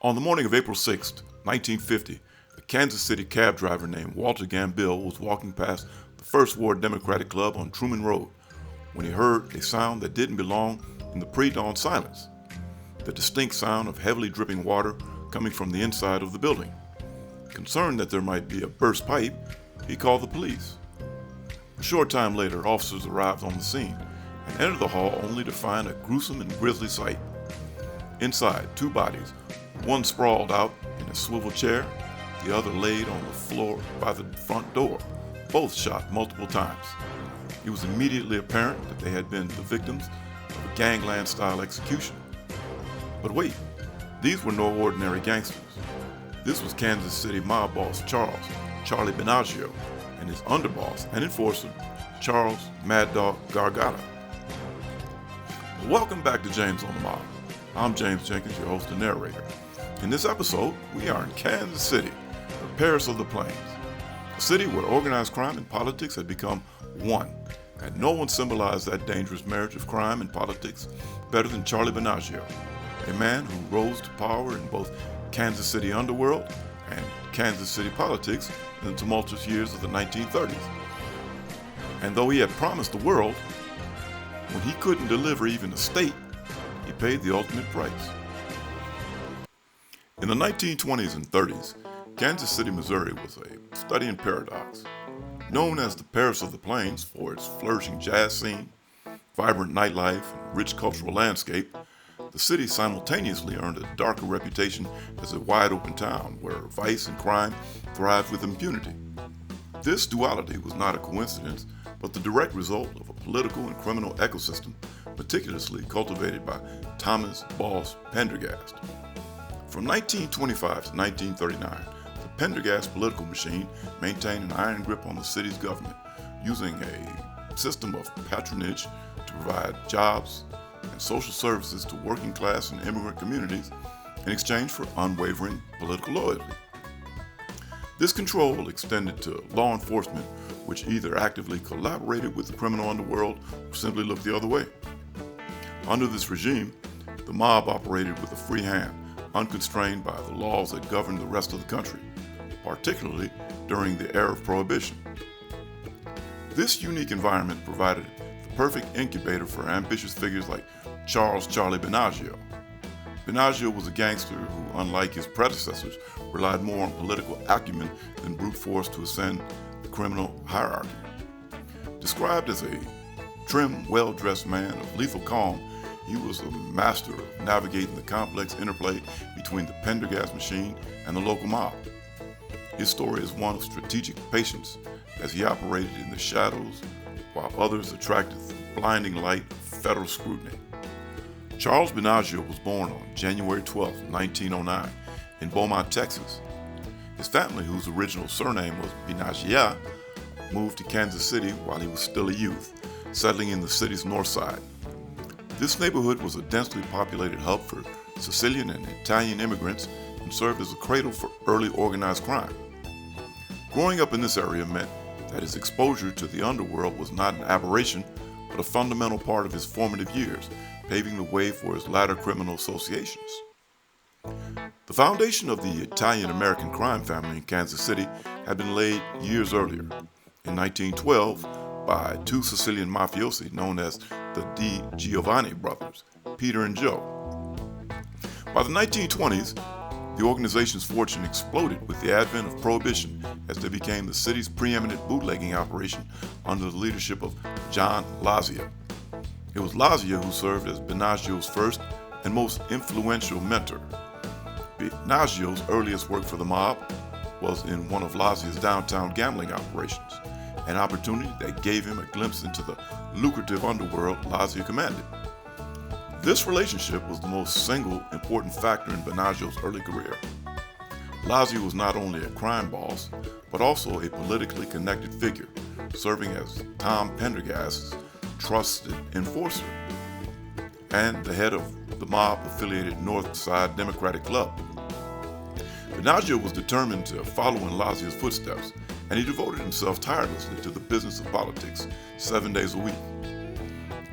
On the morning of April 6, 1950, a Kansas City cab driver named Walter Gambill was walking past the First Ward Democratic Club on Truman Road when he heard a sound that didn't belong in the pre-dawn silence, the distinct sound of heavily dripping water coming from the inside of the building. Concerned that there might be a burst pipe, he called the police. A short time later, officers arrived on the scene and entered the hall only to find a gruesome and grisly sight. Inside, two bodies, one sprawled out in a swivel chair, the other laid on the floor by the front door, both shot multiple times. It was immediately apparent that they had been the victims of a gangland-style execution. But wait, these were no ordinary gangsters. This was Kansas City mob boss Charlie Binaggio, and his underboss and enforcer, Charles Mad Dog Gargata. Welcome back to James on the Mob. I'm James Jenkins, your host and narrator. In this episode, we are in Kansas City, the Paris of the Plains, a city where organized crime and politics had become one, and no one symbolized that dangerous marriage of crime and politics better than Charlie Binaggio, a man who rose to power in both Kansas City underworld and Kansas City politics in the tumultuous years of the 1930s. And though he had promised the world, when he couldn't deliver even a state, he paid the ultimate price. In the 1920s and 30s, Kansas City, Missouri was a study in paradox. Known as the Paris of the Plains for its flourishing jazz scene, vibrant nightlife, and rich cultural landscape, the city simultaneously earned a darker reputation as a wide-open town where vice and crime thrived with impunity. This duality was not a coincidence, but the direct result of a political and criminal ecosystem meticulously cultivated by Thomas Boss Pendergast. From 1925 to 1939, the Pendergast political machine maintained an iron grip on the city's government, using a system of patronage to provide jobs and social services to working class and immigrant communities in exchange for unwavering political loyalty. This control extended to law enforcement, which either actively collaborated with the criminal underworld or simply looked the other way. Under this regime, the mob operated with a free hand, unconstrained by the laws that governed the rest of the country, particularly during the era of Prohibition. This unique environment provided the perfect incubator for ambitious figures like Charlie Binaggio. Binaggio was a gangster who, unlike his predecessors, relied more on political acumen than brute force to ascend the criminal hierarchy. Described as a trim, well-dressed man of lethal calm, he was a master of navigating the complex interplay between the Pendergast machine and the local mob. His story is one of strategic patience as he operated in the shadows while others attracted the blinding light of federal scrutiny. Charles Binaggio was born on January 12, 1909, in Beaumont, Texas. His family, whose original surname was Binaggio, moved to Kansas City while he was still a youth, settling in the city's north side. This neighborhood was a densely populated hub for Sicilian and Italian immigrants and served as a cradle for early organized crime. Growing up in this area meant that his exposure to the underworld was not an aberration, but a fundamental part of his formative years, paving the way for his latter criminal associations. The foundation of the Italian-American crime family in Kansas City had been laid years earlier, in 1912, by two Sicilian mafiosi known as the Di Giovanni brothers, Peter and Joe. By the 1920s, the organization's fortune exploded with the advent of Prohibition as they became the city's preeminent bootlegging operation under the leadership of John Lazio. It was Lazio who served as Binaggio's first and most influential mentor. Binaggio's earliest work for the mob was in one of Lazio's downtown gambling operations, an opportunity that gave him a glimpse into the lucrative underworld Lazio commanded. This relationship was the most single important factor in Binaggio's early career. Lazio was not only a crime boss, but also a politically connected figure, serving as Tom Pendergast's trusted enforcer and the head of the mob-affiliated North Side Democratic Club. Binaggio was determined to follow in Lazio's footsteps, and he devoted himself tirelessly to the business of politics 7 days a week.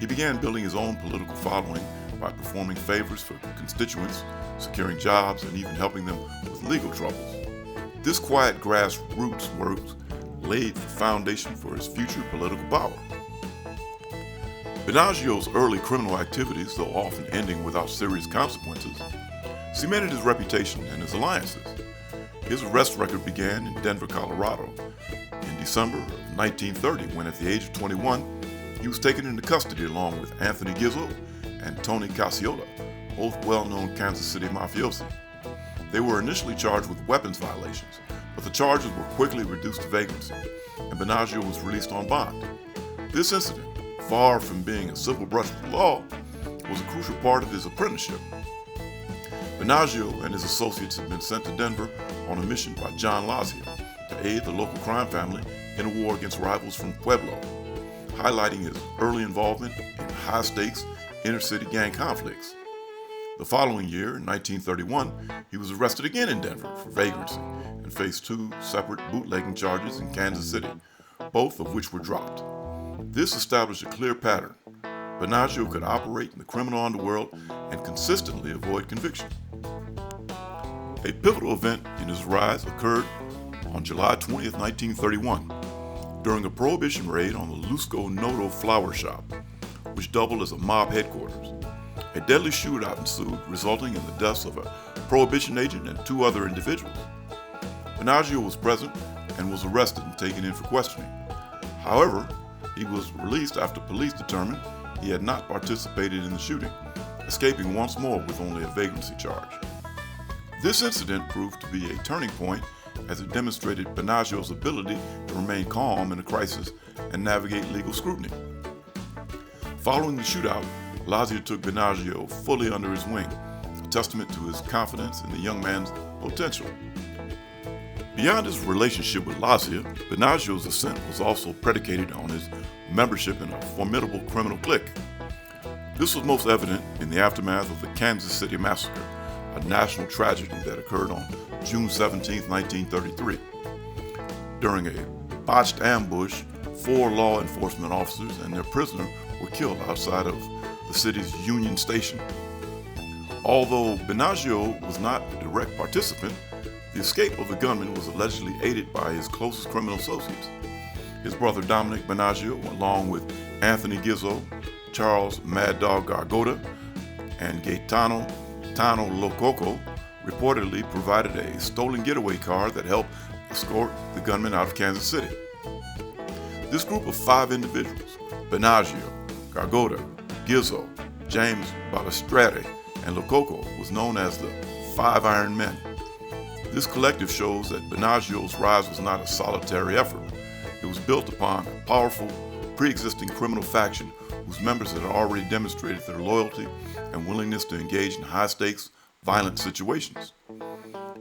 He began building his own political following by performing favors for constituents securing jobs, and even helping them with legal troubles. This quiet grassroots work laid the foundation for his future political power. Binaggio's early criminal activities, though often ending without serious consequences, cemented his reputation and his alliances. His arrest record began in Denver, Colorado, in December of 1930, when at the age of 21, he was taken into custody along with Anthony Gizzo and Tony Cacciola, both well-known Kansas City mafiosi. They were initially charged with weapons violations, but the charges were quickly reduced to vagrancy, and Binaggio was released on bond. This incident, far from being a civil brush with the law, was a crucial part of his apprenticeship. Binaggio and his associates had been sent to Denver on a mission by John Lazia to aid the local crime family in a war against rivals from Pueblo, highlighting his early involvement in high-stakes inner-city gang conflicts. The following year, in 1931, he was arrested again in Denver for vagrancy and faced 2 separate bootlegging charges in Kansas City, both of which were dropped. This established a clear pattern. Binaggio could operate in the criminal underworld and consistently avoid conviction. A pivotal event in his rise occurred on July 20, 1931, during a prohibition raid on the Lusco Noto flower shop, which doubled as a mob headquarters. A deadly shootout ensued, resulting in the deaths of a prohibition agent and 2 other individuals. Binaggio was present and was arrested and taken in for questioning. However, he was released after police determined he had not participated in the shooting, escaping once more with only a vagrancy charge. This incident proved to be a turning point as it demonstrated Binaggio's ability to remain calm in a crisis and navigate legal scrutiny. Following the shootout, Lazia took Binaggio fully under his wing, a testament to his confidence in the young man's potential. Beyond his relationship with Lazia, Binaggio's ascent was also predicated on his membership in a formidable criminal clique. This was most evident in the aftermath of the Kansas City Massacre, a national tragedy that occurred on June 17, 1933. During a botched ambush, 4 law enforcement officers and their prisoner were killed outside of the city's Union Station. Although Binaggio was not a direct participant, the escape of the gunman was allegedly aided by his closest criminal associates. His brother Dominic Binaggio, along with Anthony Gizzo, Charles Mad Dog Gargoda, and Gaetano Tano Lococo, reportedly provided a stolen getaway car that helped escort the gunman out of Kansas City. This group of 5 individuals, Binaggio, Gargoda, Gizzo, James Balistrati, and Lococo, was known as the 5 Iron Men. This collective shows that Binaggio's rise was not a solitary effort. It was built upon a powerful, pre-existing criminal faction whose members had already demonstrated their loyalty and willingness to engage in high-stakes, violent situations.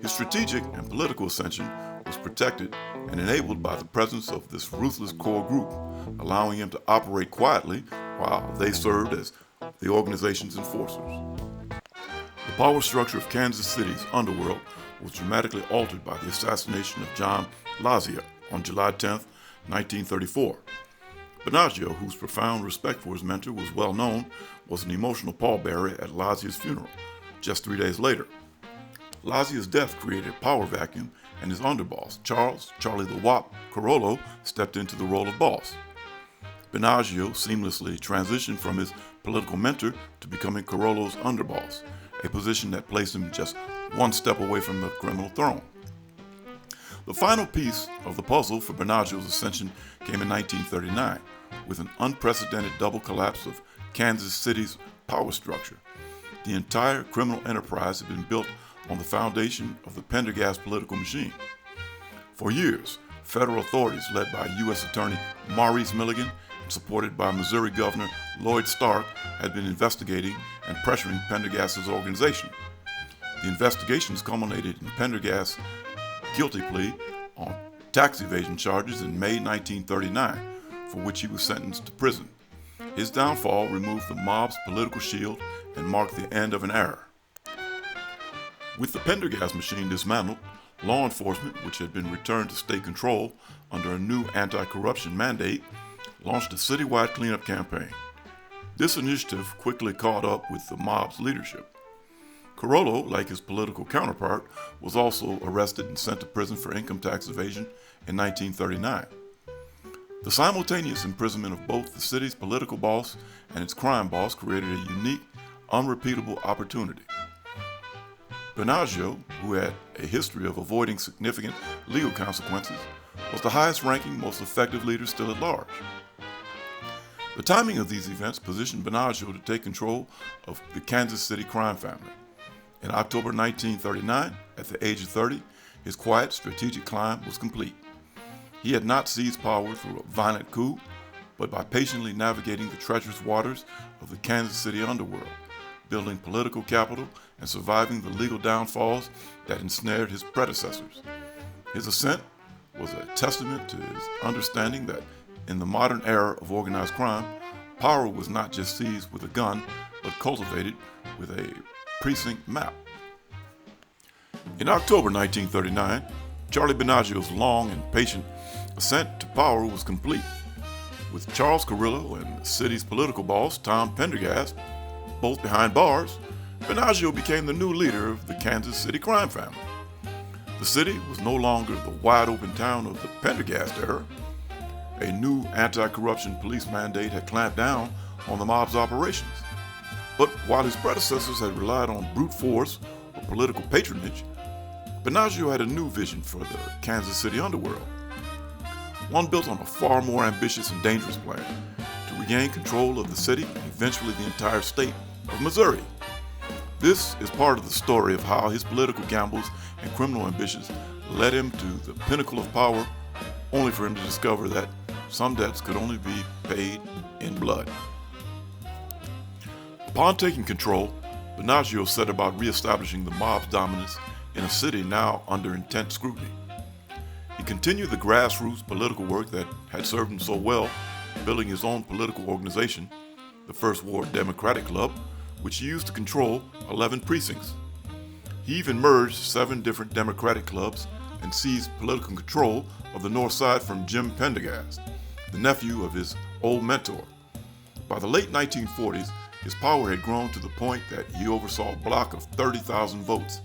His strategic and political ascension was protected and enabled by the presence of this ruthless core group, allowing him to operate quietly while they served as the organization's enforcers. The power structure of Kansas City's underworld was dramatically altered by the assassination of John Lazia on July 10, 1934. Binaggio, whose profound respect for his mentor was well known, was an emotional pallbearer at Lazia's funeral just 3 days later. Lazia's death created a power vacuum, and his underboss, Charlie the Wop Carollo, stepped into the role of boss. Binaggio seamlessly transitioned from his political mentor to becoming Carollo's underboss, a position that placed him just 1 step away from the criminal throne. The final piece of the puzzle for Binaggio's ascension came in 1939, with an unprecedented double collapse of Kansas City's power structure. The entire criminal enterprise had been built on the foundation of the Pendergast political machine. For years, federal authorities led by U.S. Attorney Maurice Milligan and supported by Missouri Governor Lloyd Stark had been investigating and pressuring Pendergast's organization. The investigations culminated in Pendergast's guilty plea on tax evasion charges in May 1939, for which he was sentenced to prison. His downfall removed the mob's political shield and marked the end of an era. With the Pendergast machine dismantled, law enforcement, which had been returned to state control under a new anti-corruption mandate, launched a citywide cleanup campaign. This initiative quickly caught up with the mob's leadership. Carollo, like his political counterpart, was also arrested and sent to prison for income tax evasion in 1939. The simultaneous imprisonment of both the city's political boss and its crime boss created a unique, unrepeatable opportunity. Binaggio, who had a history of avoiding significant legal consequences, was the highest-ranking, most effective leader still at large. The timing of these events positioned Binaggio to take control of the Kansas City crime family. In October 1939, at the age of 30, his quiet, strategic climb was complete. He had not seized power through a violent coup, but by patiently navigating the treacherous waters of the Kansas City underworld, building political capital and surviving the legal downfalls that ensnared his predecessors. His ascent was a testament to his understanding that in the modern era of organized crime, power was not just seized with a gun, but cultivated with a precinct map. In October 1939, Charlie Binaggio's long and patient ascent to power was complete. With Charles Carollo and the city's political boss, Tom Pendergast, both behind bars, Binaggio became the new leader of the Kansas City crime family. The city was no longer the wide-open town of the Pendergast era. A new anti-corruption police mandate had clamped down on the mob's operations. But while his predecessors had relied on brute force or political patronage, Binaggio had a new vision for the Kansas City underworld. One built on a far more ambitious and dangerous plan to regain control of the city and eventually the entire state of Missouri. This is part of the story of how his political gambles and criminal ambitions led him to the pinnacle of power, only for him to discover that some debts could only be paid in blood. Upon taking control, Binaggio set about reestablishing the mob's dominance in a city now under intense scrutiny. He continued the grassroots political work that had served him so well, building his own political organization, the First Ward Democratic Club, which he used to control 11 precincts. He even merged 7 different Democratic clubs and seized political control of the North Side from Jim Pendergast, the nephew of his old mentor. By the late 1940s, his power had grown to the point that he oversaw a block of 30,000 votes,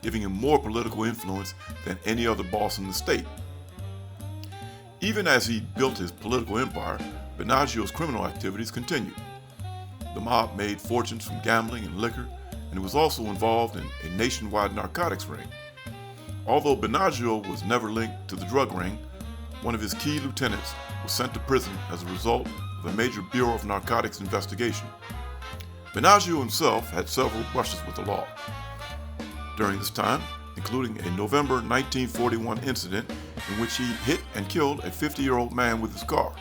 giving him more political influence than any other boss in the state. Even as he built his political empire, Binaggio's criminal activities continued. The mob made fortunes from gambling and liquor, and was also involved in a nationwide narcotics ring. Although Binaggio was never linked to the drug ring, one of his key lieutenants was sent to prison as a result of a major Bureau of Narcotics investigation. Binaggio himself had several brushes with the law. During this time, including a November 1941 incident in which he hit and killed a 50-year-old man with his car.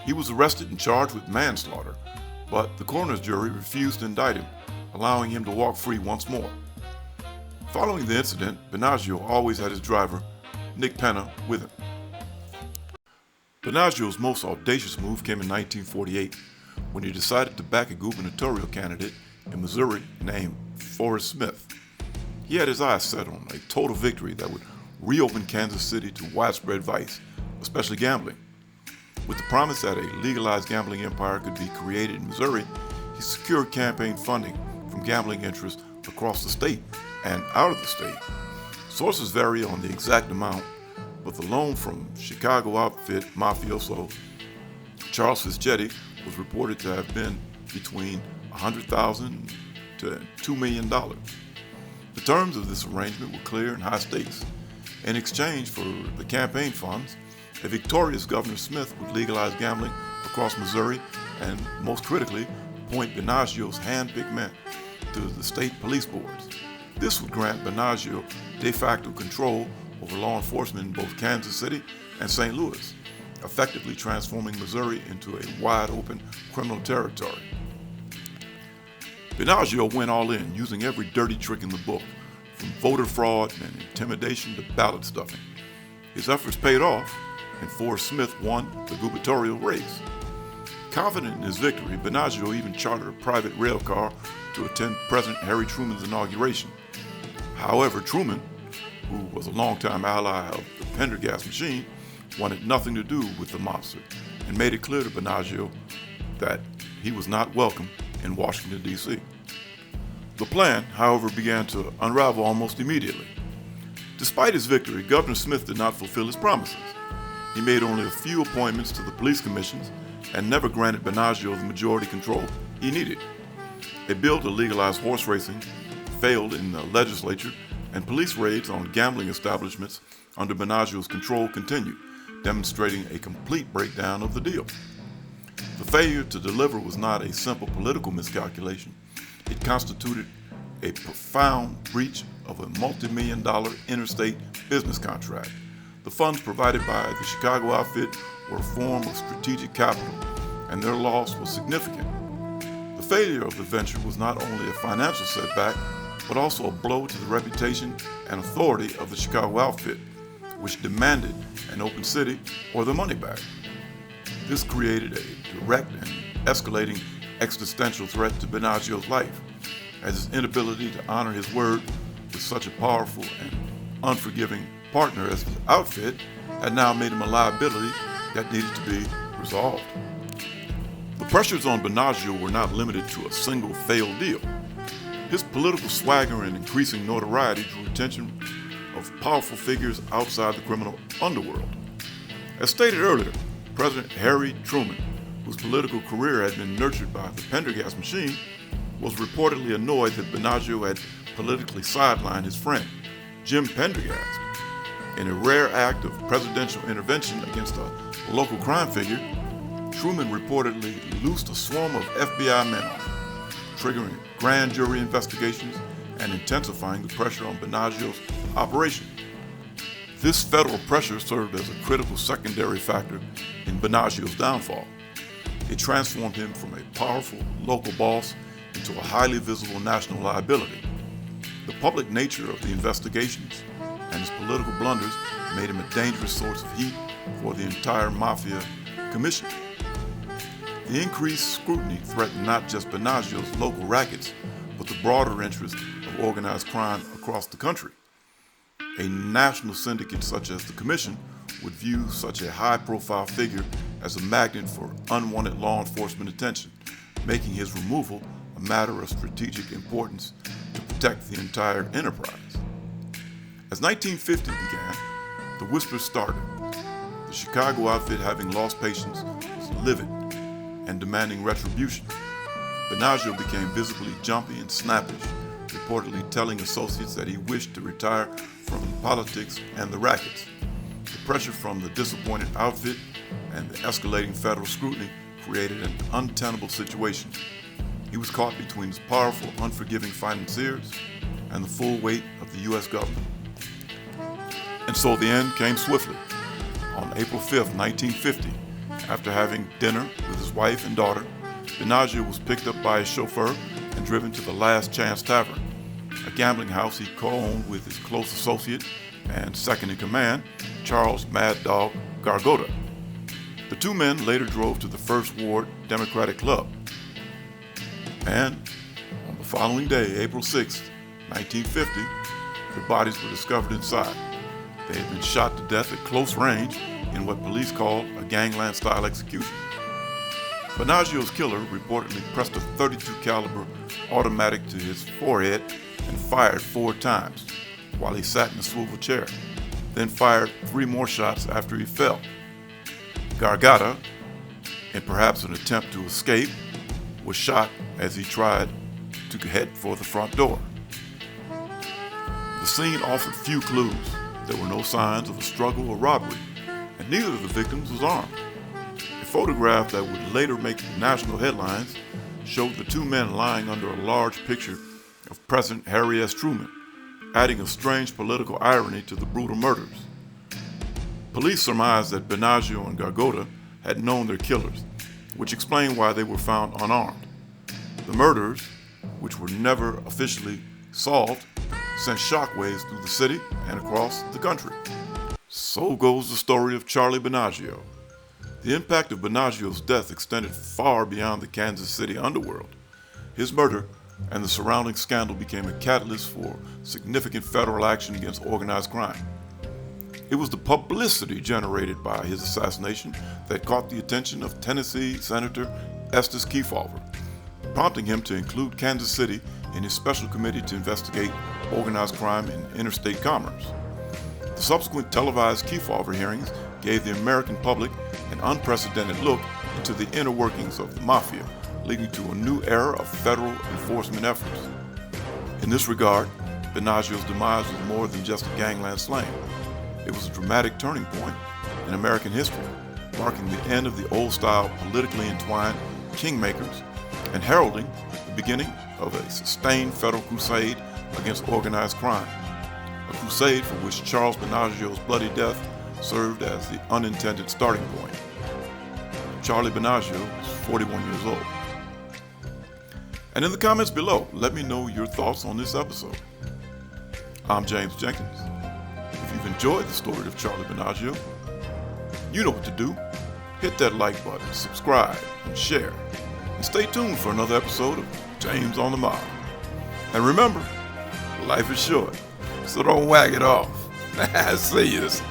He was arrested and charged with manslaughter, but the coroner's jury refused to indict him, allowing him to walk free once more. Following the incident, Binaggio always had his driver, nickpanek, with him. Binaggio's most audacious move came in 1948, when he decided to back a gubernatorial candidate in Missouri named Forrest Smith. He had his eyes set on a total victory that would reopen Kansas City to widespread vice, especially gambling. With the promise that a legalized gambling empire could be created in Missouri, he secured campaign funding from gambling interests across the state and out of the state. Sources vary on the exact amount, but the loan from Chicago outfit mafioso Charles Carollo was reported to have been between $100,000 to $2 million. The terms of this arrangement were clear and high stakes. In exchange for the campaign funds, a victorious Governor Smith would legalize gambling across Missouri and, most critically, appoint Binaggio's hand-picked men to the state police boards. This would grant Binaggio de facto control over law enforcement in both Kansas City and St. Louis, effectively transforming Missouri into a wide-open criminal territory. Binaggio went all in, using every dirty trick in the book, from voter fraud and intimidation to ballot stuffing. His efforts paid off, and Forrest Smith won the gubernatorial race. Confident in his victory, Binaggio even chartered a private rail car to attend President Harry Truman's inauguration. However, Truman, who was a longtime ally of the Pendergast machine, wanted nothing to do with the mobster and made it clear to Binaggio that he was not welcome in Washington, D.C. The plan, however, began to unravel almost immediately. Despite his victory, Governor Smith did not fulfill his promises. He made only a few appointments to the police commissions and never granted Binaggio the majority control he needed. A bill to legalize horse racing failed in the legislature, and police raids on gambling establishments under Binaggio's control continued, demonstrating a complete breakdown of the deal. The failure to deliver was not a simple political miscalculation. It constituted a profound breach of a multi-million-dollar interstate business contract. The funds provided by the Chicago outfit were a form of strategic capital, and their loss was significant. The failure of the venture was not only a financial setback, but also a blow to the reputation and authority of the Chicago outfit, which demanded an open city or the money back. This created a direct and escalating existential threat to Binaggio's life, as his inability to honor his word with such a powerful and unforgiving partner as the outfit had now made him a liability that needed to be resolved. The pressures on Binaggio were not limited to a single failed deal. His political swagger and increasing notoriety drew attention of powerful figures outside the criminal underworld. As stated earlier, President Harry Truman, whose political career had been nurtured by the Pendergast machine, was reportedly annoyed that Binaggio had politically sidelined his friend, Jim Pendergast. In a rare act of presidential intervention against a local crime figure, Truman reportedly loosed a swarm of FBI men on him, triggering grand jury investigations and intensifying the pressure on Binaggio's operation. This federal pressure served as a critical secondary factor in Binaggio's downfall. It transformed him from a powerful local boss into a highly visible national liability. The public nature of the investigations and his political blunders made him a dangerous source of heat for the entire mafia commission. The increased scrutiny threatened not just Binaggio's local rackets, but the broader interest of organized crime across the country. A national syndicate such as the Commission would view such a high-profile figure as a magnet for unwanted law enforcement attention, making his removal a matter of strategic importance to protect the entire enterprise. As 1950 began, the whispers started. The Chicago outfit, having lost patience, was livid and demanding retribution. Binaggio became visibly jumpy and snappish, reportedly telling associates that he wished to retire from politics and the rackets. The pressure from the disappointed outfit and the escalating federal scrutiny created an untenable situation. He was caught between his powerful, unforgiving financiers and the full weight of the U.S. government. And so the end came swiftly. On April 5, 1950, after having dinner with his wife and daughter, Binaggio was picked up by his chauffeur and driven to the Last Chance Tavern, a gambling house he co-owned with his close associate and second-in-command, Charles Mad Dog Carollo. The two men later drove to the First Ward Democratic Club. And on the following day, April 6, 1950, their bodies were discovered inside. They had been shot to death at close range in what police called a gangland-style execution. Binaggio's killer reportedly pressed a .32 caliber automatic to his forehead and fired 4 times while he sat in a swivel chair, then fired 3 more shots after he fell. Gargata, in perhaps an attempt to escape, was shot as he tried to head for the front door. The scene offered few clues. There were no signs of a struggle or robbery, and neither of the victims was armed. A photograph that would later make national headlines showed the two men lying under a large picture of President Harry S. Truman, adding a strange political irony to the brutal murders. Police surmised that Binaggio and Gargota had known their killers, which explained why they were found unarmed. The murders, which were never officially solved, sent shockwaves through the city and across the country. So goes the story of Charlie Binaggio. The impact of Binaggio's death extended far beyond the Kansas City underworld. His murder and the surrounding scandal became a catalyst for significant federal action against organized crime. It was the publicity generated by his assassination that caught the attention of Tennessee Senator Estes Kefauver, prompting him to include Kansas City in his special committee to investigate organized crime and interstate commerce. The subsequent televised Kefauver hearings gave the American public an unprecedented look into the inner workings of the mafia, leading to a new era of federal enforcement efforts. In this regard, Binaggio's demise was more than just a gangland slang. It was a dramatic turning point in American history, marking the end of the old-style politically entwined kingmakers and heralding the beginning of a sustained federal crusade against organized crime, a crusade for which Charles Binaggio's bloody death served as the unintended starting point. Charlie Binaggio was 41 years old. And in the comments below, let me know your thoughts on this episode. I'm James Jenkins. If you've enjoyed the story of Charlie Binaggio, you know what to do. Hit that like button, subscribe, and share. And stay tuned for another episode of James on the Mob. And remember, life is short, so don't whack it off. See yous.